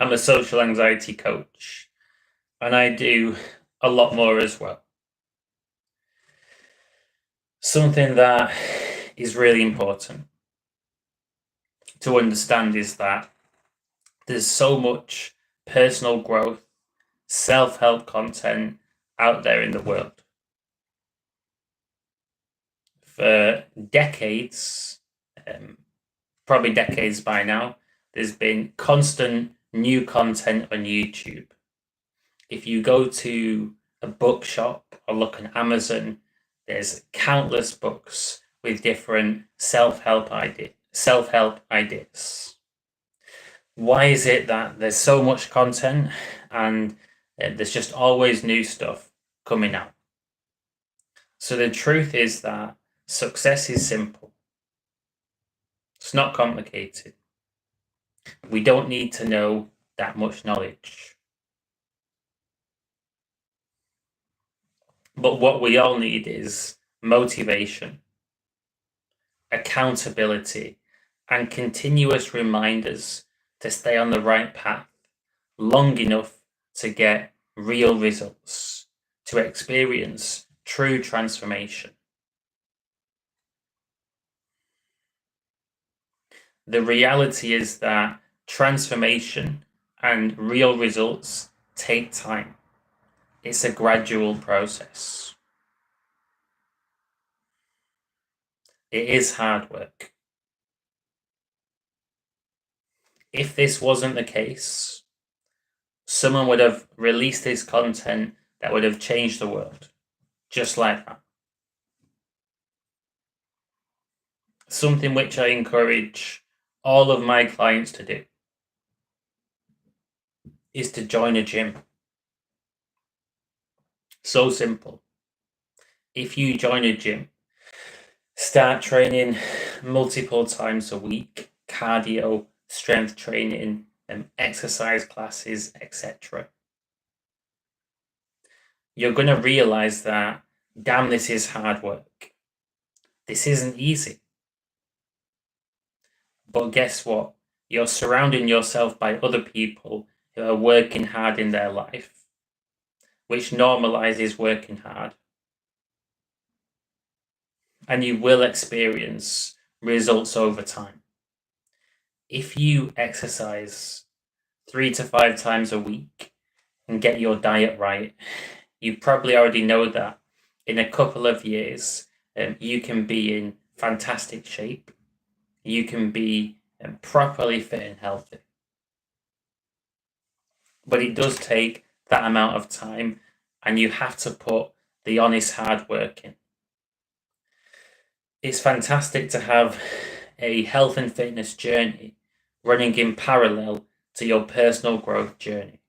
I'm a social anxiety coach, and I do a lot more as well. Something that is really important to understand is that there's so much personal growth, self-help content out there in the world. For decades, probably decades by now, there's been constant new content on YouTube. If you go to a bookshop or look on Amazon, there's countless books with different self-help ideas. Why is it that there's so much content and there's just always new stuff coming out? So the truth is that success is simple. It's not complicated. We don't need to know that much knowledge. But what we all need is motivation, accountability, and continuous reminders to stay on the right path long enough to get real results, to experience true transformation. The reality is that transformation and real results take time. It's a gradual process. It is hard work. If this wasn't the case, someone would have released this content that would have changed the world, just like that. Something which I encourage all of my clients to do is to join a gym. So simple. If you join a gym, start training multiple times a week, cardio, strength training, exercise classes, etc. You're going to realize that, damn, this is hard work. This isn't easy. But guess what? You're surrounding yourself by other people who are working hard in their life, which normalizes working hard. And you will experience results over time. If you exercise 3 to 5 times a week and get your diet right, you probably already know that in a couple of years, you can be in fantastic shape. You can be properly fit and healthy. But it does take that amount of time, and you have to put the honest hard work in. It's fantastic to have a health and fitness journey running in parallel to your personal growth journey.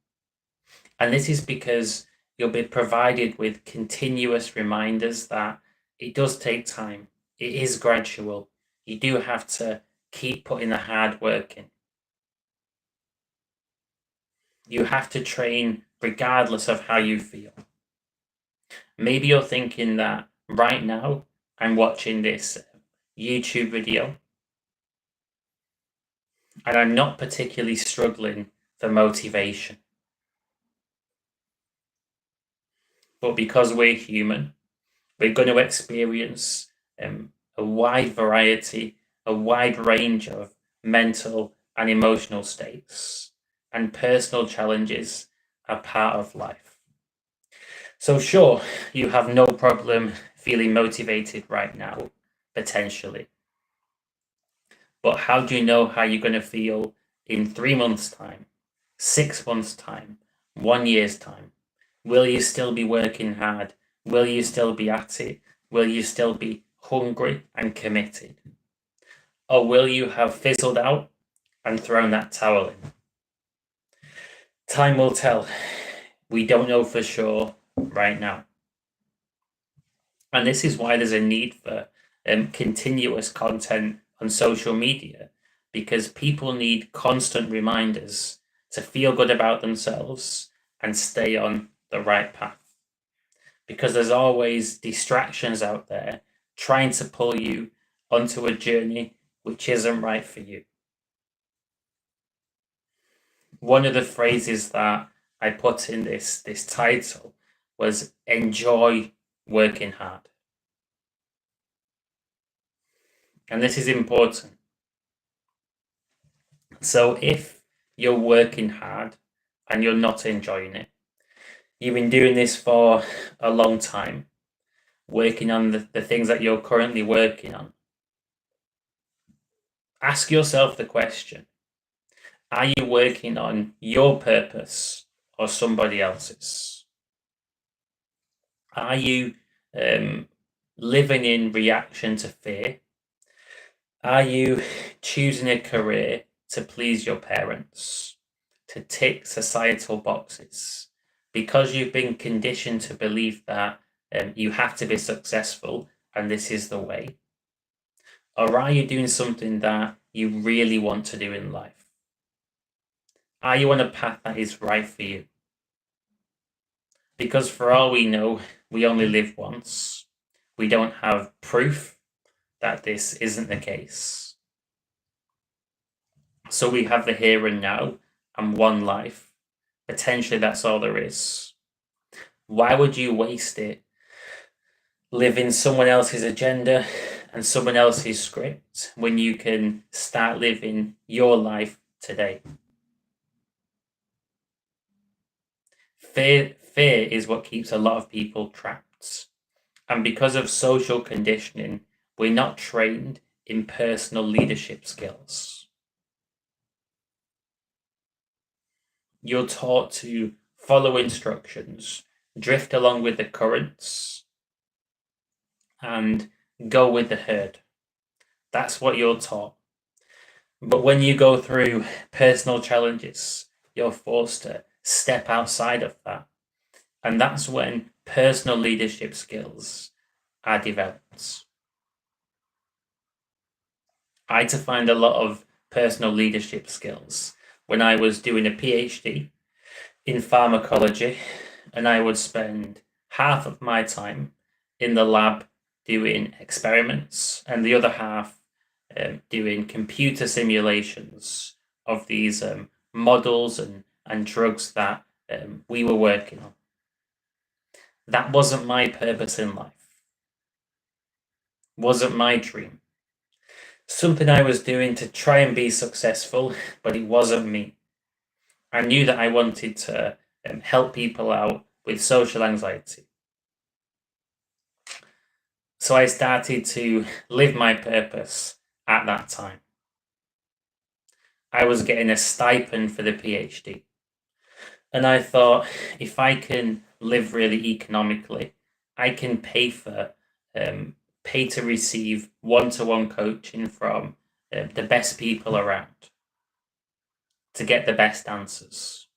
And this is because you'll be provided with continuous reminders that it does take time. It is gradual. You do have to keep putting the hard work in. You have to train regardless of how you feel. Maybe you're thinking that right now I'm watching this YouTube video and I'm not particularly struggling for motivation. But because we're human, we're going to experience a wide variety, a wide range of mental and emotional states, and personal challenges are part of life. So sure, you have no problem feeling motivated right now, potentially. But how do you know how you're going to feel in 3 months' time, 6 months' time, 1 year's time? Will you still be working hard? Will you still be at it? Will you still be hungry and committed? Or will you have fizzled out and thrown that towel in? Time will tell. We don't know for sure right now. And this is why there's a need for continuous content on social media, because people need constant reminders to feel good about themselves and stay on the right path. Because there's always distractions out there trying to pull you onto a journey which isn't right for you. one of the phrases that I put in this title was enjoy working hard. And this is important. So if you're working hard and you're not enjoying it, you've been doing this for a long time, working on the things that you're currently working on, ask yourself the question, are you working on your purpose or somebody else's? Are you living in reaction to fear? Are you choosing a career to please your parents, to tick societal boxes, because you've been conditioned to believe that you have to be successful and this is the way? Or are you doing something that you really want to do in life? Are you on a path that is right for you? Because for all we know, we only live once. We don't have proof that this isn't the case. So we have the here and now and one life. Potentially that's all there is. Why would you waste it living someone else's agenda and someone else's script when you can start living your life today? Fear is what keeps a lot of people trapped. And because of social conditioning, we're not trained in personal leadership skills. You're taught to follow instructions, drift along with the currents, and go with the herd. That's what you're taught. But when you go through personal challenges, you're forced to step outside of that. And that's when personal leadership skills are developed. I had to find a lot of personal leadership skills when I was doing a PhD in pharmacology, and I would spend half of my time in the lab doing experiments and the other half doing computer simulations of these models and drugs that we were working on. That wasn't my purpose in life. Wasn't my dream. Something I was doing to try and be successful, but it wasn't me. I knew that I wanted to help people out with social anxiety. So I started to live my purpose at that time. I was getting a stipend for the PhD. And I thought, if I can live really economically, I can pay to receive one-to-one coaching from the best people around to get the best answers.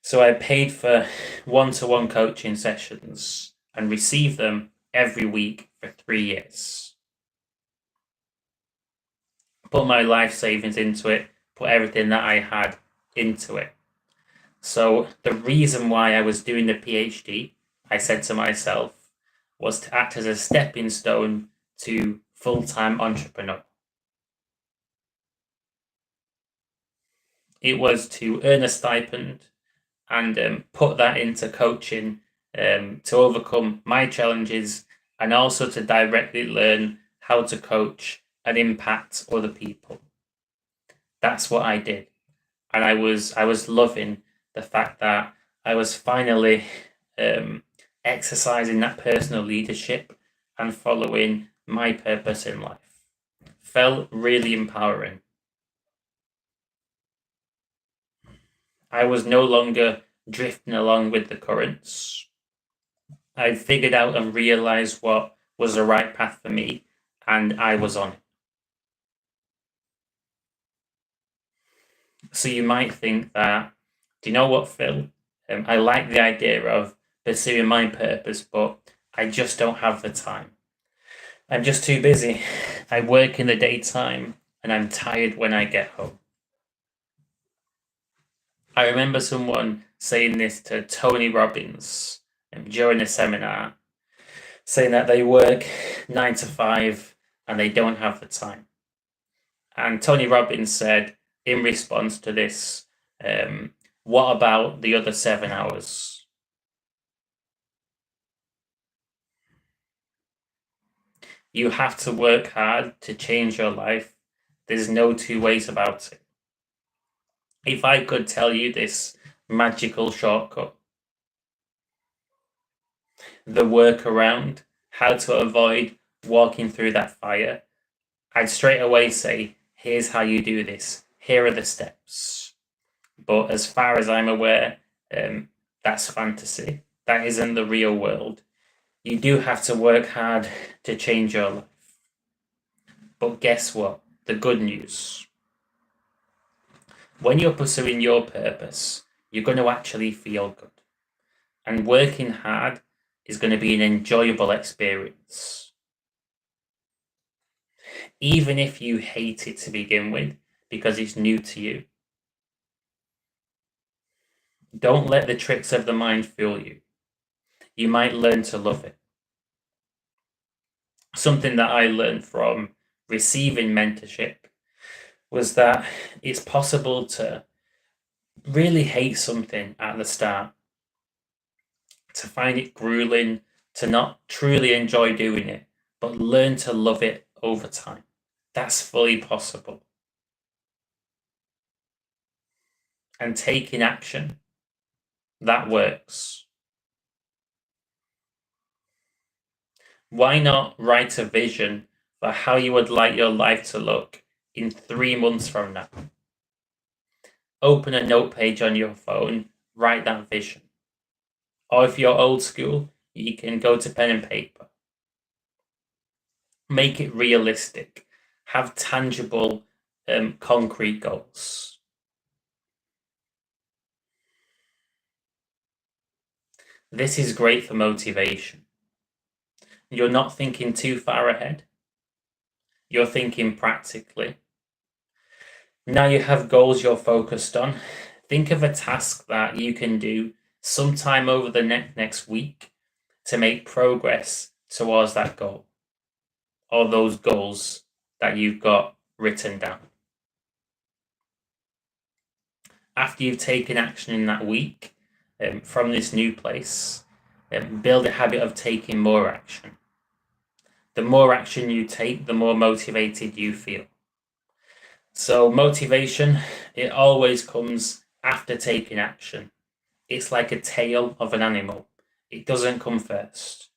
So I paid for one-to-one coaching sessions and received them every week for 3 years. Put my life savings into it, put everything that I had into it. So the reason why I was doing the PhD, I said to myself, was to act as a stepping stone to full-time entrepreneur. It was to earn a stipend and put that into coaching to overcome my challenges and also to directly learn how to coach and impact other people. That's what I did. And I was loving the fact that I was finally exercising that personal leadership and following my purpose in life. Felt really empowering. I was no longer drifting along with the currents. I figured out and realized what was the right path for me, and I was on it. So you might think that, do you know what, Phil? I like the idea of pursuing my purpose, but I just don't have the time. I'm just too busy. I work in the daytime and I'm tired when I get home. I remember someone saying this to Tony Robbins during a seminar, saying that they work 9 to 5 and they don't have the time. And Tony Robbins said, in response to this, What about the other 7 hours? You have to work hard to change your life. There's no two ways about it. If I could tell you this magical shortcut, the workaround, how to avoid walking through that fire, I'd straight away say, here's how you do this. Here are the steps. But as far as I'm aware, that's fantasy. That isn't the real world. You do have to work hard to change your life. But guess what? The good news. When you're pursuing your purpose, you're going to actually feel good. And working hard is going to be an enjoyable experience. Even if you hate it to begin with, because it's new to you. Don't let the tricks of the mind fool you. You might learn to love it. Something that I learned from receiving mentorship was that it's possible to really hate something at the start, to find it grueling, to not truly enjoy doing it, but learn to love it over time. That's fully possible. And taking action, that works. Why not write a vision for how you would like your life to look in 3 months from now? Open a note page on your phone, write that vision. Or if you're old school, you can go to pen and paper. Make it realistic. Have tangible, concrete goals. This is great for motivation. You're not thinking too far ahead. You're thinking practically. Now you have goals you're focused on. Think of a task that you can do sometime over the next week to make progress towards that goal, or those goals that you've got written down. After you've taken action in that week, from this new place, build a habit of taking more action. The more action you take, the more motivated you feel. So motivation, it always comes after taking action. It's like a tail of an animal. It doesn't come first.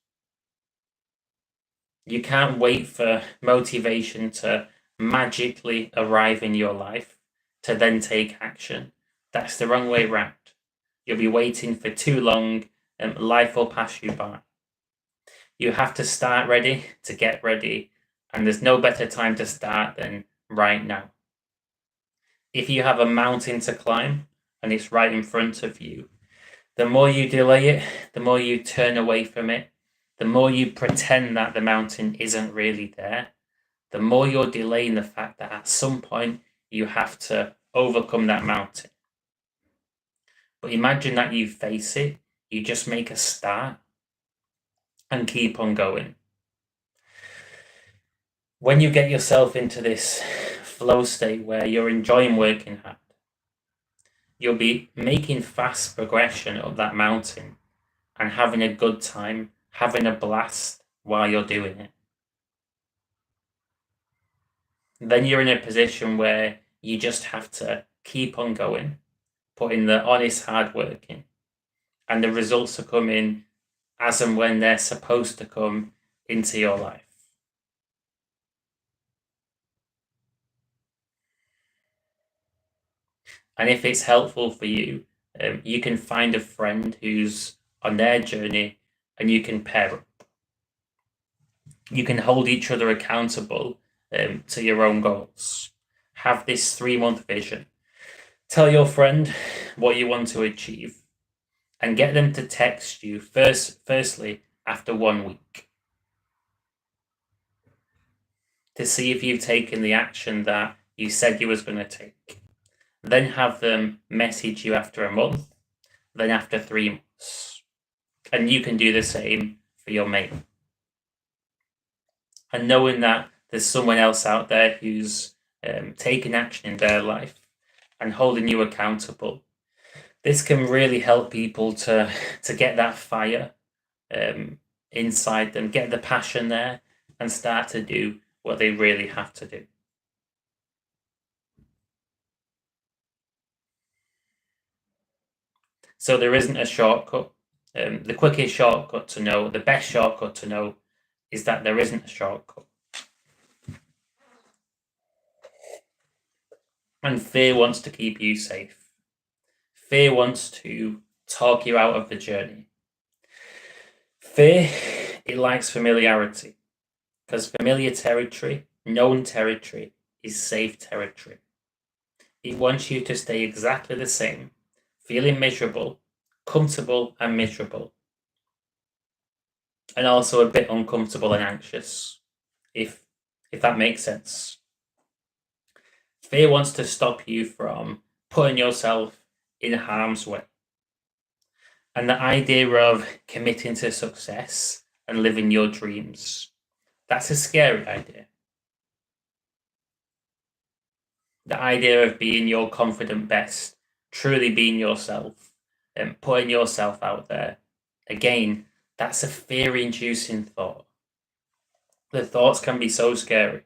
You can't wait for motivation to magically arrive in your life to then take action. That's the wrong way round. You'll be waiting for too long and life will pass you by. You have to start ready to get ready, and there's no better time to start than right now. If you have a mountain to climb and it's right in front of you, the more you delay it, the more you turn away from it, the more you pretend that the mountain isn't really there, the more you're delaying the fact that at some point you have to overcome that mountain. But imagine that you face it, you just make a start and keep on going. When you get yourself into this flow state where you're enjoying working hard, you'll be making fast progression up that mountain and having a good time, having a blast while you're doing it. Then you're in a position where you just have to keep on going, put in the honest hard work in, and the results are coming as and when they're supposed to come into your life. And if it's helpful for you, you can find a friend who's on their journey and you can pair up. You can hold each other accountable to your own goals. Have this 3-month vision. Tell your friend what you want to achieve and get them to text you firstly after 1 week to see if you've taken the action that you said you was going to take. Then have them message you after a month, then after 3 months. And you can do the same for your mate. And knowing that there's someone else out there who's taking action in their life, and holding you accountable. This can really help people to get that fire inside them, get the passion there, and start to do what they really have to do. So there isn't a shortcut. The quickest shortcut to know, the best shortcut to know, is that there isn't a shortcut. And fear wants to keep you safe. Fear wants to talk you out of the journey. Fear, it likes familiarity, because familiar territory, known territory, is safe territory. It wants you to stay exactly the same, feeling miserable, comfortable and miserable, and also a bit uncomfortable and anxious, if that makes sense. Fear wants to stop you from putting yourself in harm's way. And the idea of committing to success and living your dreams, that's a scary idea. The idea of being your confident best, truly being yourself, and putting yourself out there, again, that's a fear-inducing thought. The thoughts can be so scary.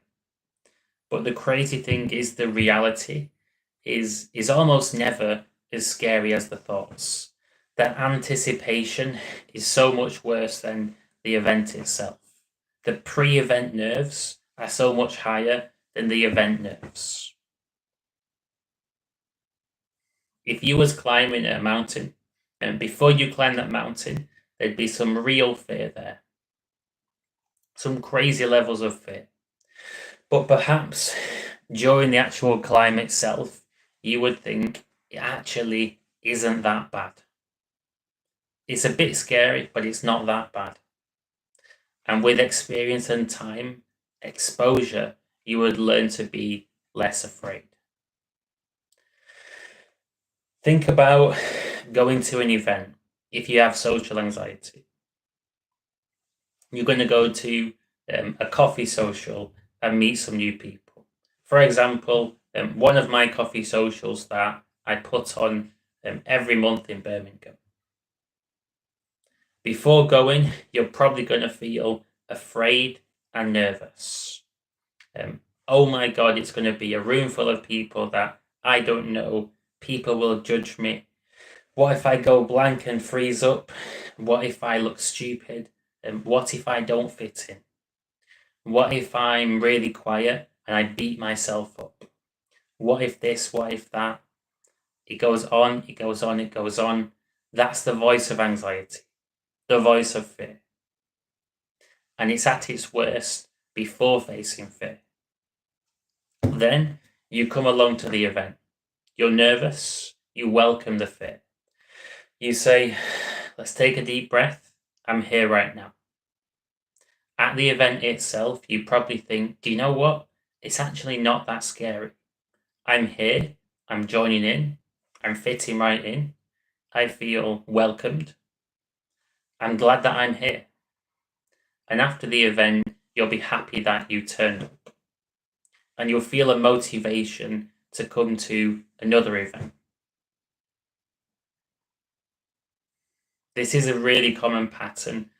But the crazy thing is the reality is almost never as scary as the thoughts. The anticipation is so much worse than the event itself. The pre-event nerves are so much higher than the event nerves. If you was climbing a mountain, and before you climb that mountain, there'd be some real fear there. Some crazy levels of fear. But perhaps during the actual climb itself, you would think it actually isn't that bad. It's a bit scary, but it's not that bad. And with experience and time, exposure, you would learn to be less afraid. Think about going to an event if you have social anxiety. You're going to go to a coffee social and meet some new people. For example, one of my coffee socials that I put on every month in Birmingham. Before going, you're probably going to feel afraid and nervous. Oh my God, it's going to be a room full of people that I don't know. People will judge me. What if I go blank and freeze up? What if I look stupid? What if I don't fit in? What if I'm really quiet and I beat myself up? What if this? What if that? It goes on, it goes on, it goes on. That's the voice of anxiety, the voice of fear. And it's at its worst before facing fear. Then you come along to the event. You're nervous. You welcome the fear. You say, let's take a deep breath. I'm here right now. At the event itself, you probably think, do you know what? It's actually not that scary. I'm here. I'm joining in. I'm fitting right in. I feel welcomed. I'm glad that I'm here. And after the event, you'll be happy that you turned up. And you'll feel a motivation to come to another event. This is a really common pattern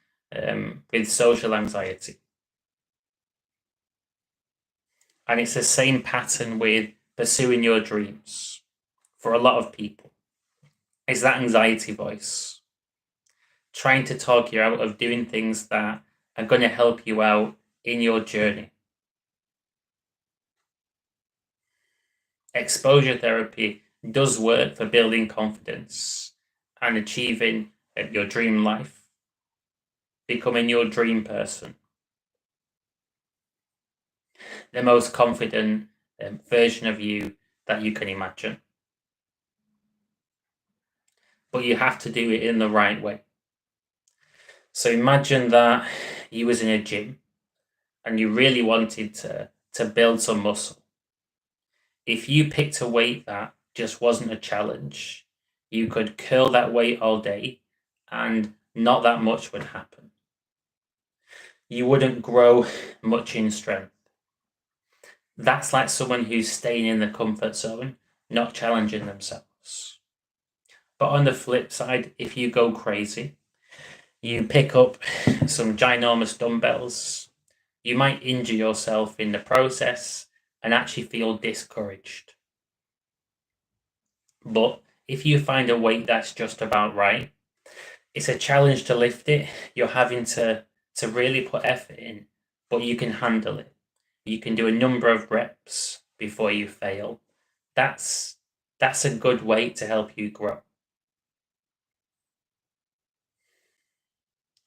with social anxiety. And it's the same pattern with pursuing your dreams for a lot of people. It's that anxiety voice trying to talk you out of doing things that are going to help you out in your journey. Exposure therapy does work for building confidence and achieving your dream life, becoming your dream person, the most confident version of you that you can imagine. But you have to do it in the right way. So imagine that you was in a gym and you really wanted to build some muscle. If you picked a weight that just wasn't a challenge, you could curl that weight all day and not that much would happen. You wouldn't grow much in strength. That's like someone who's staying in the comfort zone not challenging themselves. But on the flip side, if you go crazy, you pick up some ginormous dumbbells, you might injure yourself in the process and actually feel discouraged. But if you find a weight that's just about right, it's a challenge to lift it. You're having to really put effort in, but you can handle it. You can do a number of reps before you fail. That's a good weight to help you grow.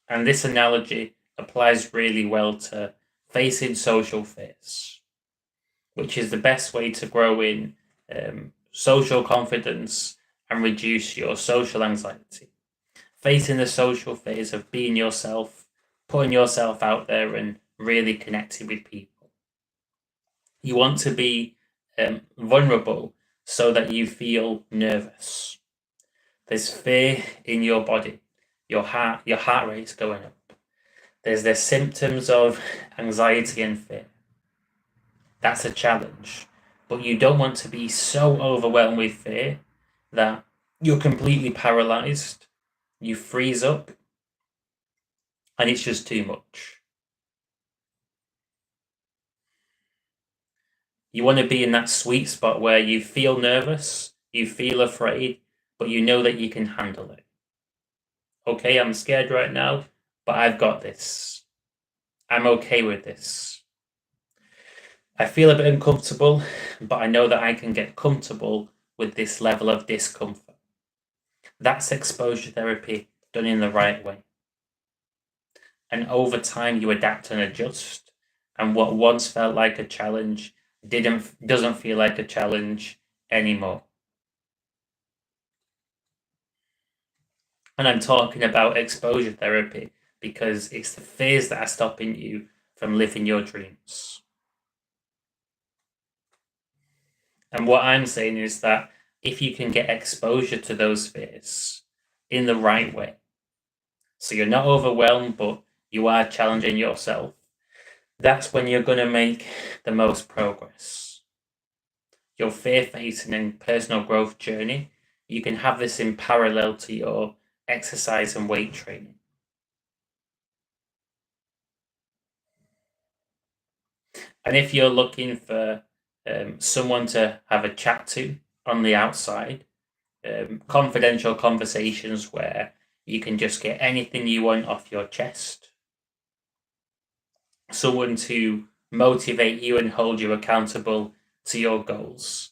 And this analogy applies really well to facing social fears, which is the best way to grow in social confidence and reduce your social anxiety. Facing the social fears of being yourself, putting yourself out there and really connecting with people. You want to be vulnerable so that you feel nervous. There's fear in your body. Your heart rate's going up. There's the symptoms of anxiety and fear. That's a challenge. But you don't want to be so overwhelmed with fear that you're completely paralyzed, you freeze up, and it's just too much. You want to be in that sweet spot where you feel nervous, you feel afraid, but you know that you can handle it. Okay, I'm scared right now, but I've got this. I'm okay with this. I feel a bit uncomfortable, but I know that I can get comfortable with this level of discomfort. That's exposure therapy done in the right way. And over time, you adapt and adjust. And what once felt like a challenge doesn't feel like a challenge anymore. And I'm talking about exposure therapy because it's the fears that are stopping you from living your dreams. And what I'm saying is that if you can get exposure to those fears in the right way, so you're not overwhelmed, but you are challenging yourself, that's when you're going to make the most progress. Your fear facing and personal growth journey, you can have this in parallel to your exercise and weight training. And if you're looking for someone to have a chat to on the outside, confidential conversations where you can just get anything you want off your chest, someone to motivate you and hold you accountable to your goals,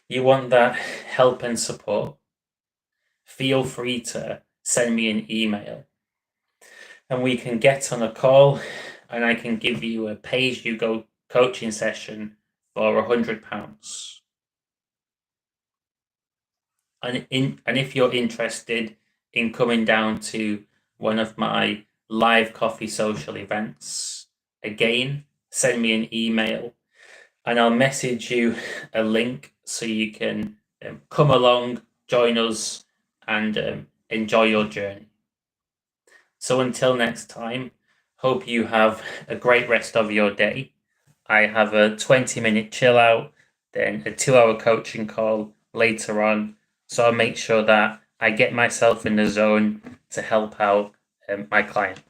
you want that help and support, feel free to send me an email and we can get on a call and I can give you a pay-as-you-go coaching session for £100. And if you're interested in coming down to one of my live coffee social events, again, send me an email and I'll message you a link so you can come along, join us, and enjoy your journey. So until next time, hope you have a great rest of your day. I have a 20-minute chill out, then a 2-hour coaching call later on. So I'll make sure that I get myself in the zone to help out my client.